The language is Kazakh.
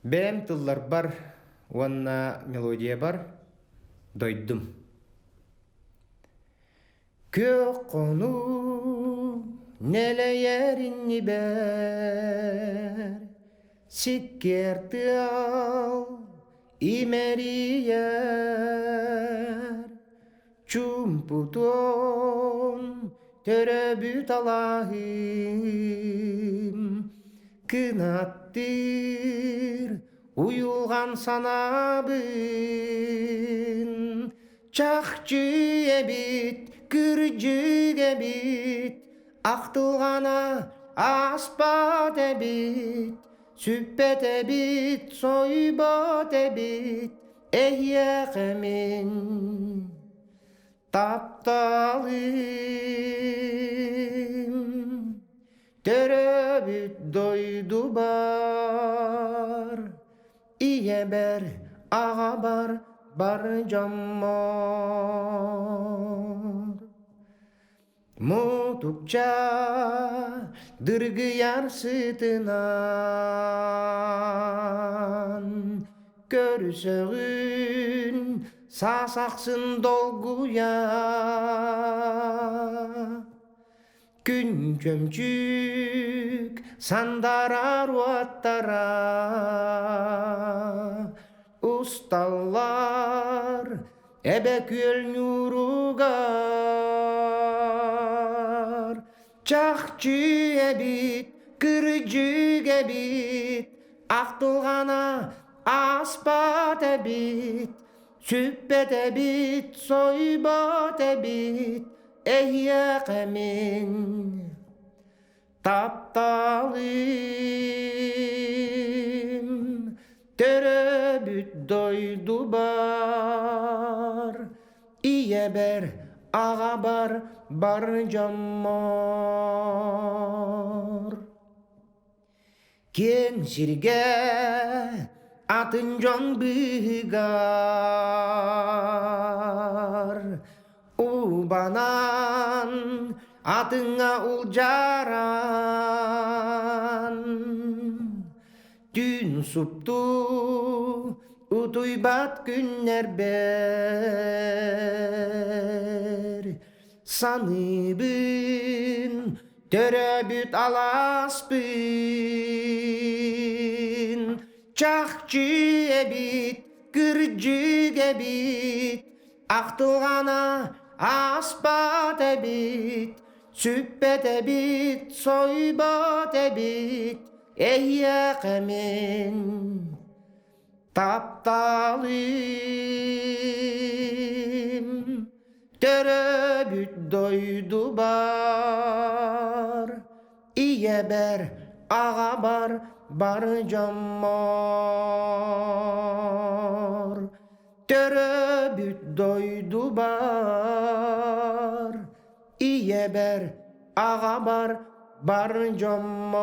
Бэм тыллар бар, уанна мелодия бар, дойдум. Көк кону нелееринни бер, сиккерти ал имерияр, чумпутон төрөбүт алахым, кынаттыр уюлган санабын, чакчы эбит, кыржык эбит, актылгана аспат эбит, сүппет эбит, сойбот эбит, эхиэхэмин тапталым, төрөбүт дойду бар, ие бер ага бар жаммор. Мутукча дыргыяр сытынан, көрсөгүн сасаксын долгуя. Күн чөмчүк сандарар уаттара, усталлар эбе көл нуругар. Чакчы эбит, кыржык эбит, актылгана аспат эбит, сүппет эбит, сойбот эбит, эхиэхэмин тапталым, төрөбүт дойду бар, ие бер ага бар жаммор. Кен сирге атын жон быгар, убанан атыңа ул жаран. Түн супту утуйбат күннер бер, саныбын төрөбүт аласпын. Чакчы эбит, кыржык эбит, актылгана аспат эбит, сүппет эбит, сойбот эбит, эхиэхэмин тапталым, төрөбүт дойду бар, ие бер ага бар жаммор. Төрөбүт дойду бар, ие бер ага бар жаммор.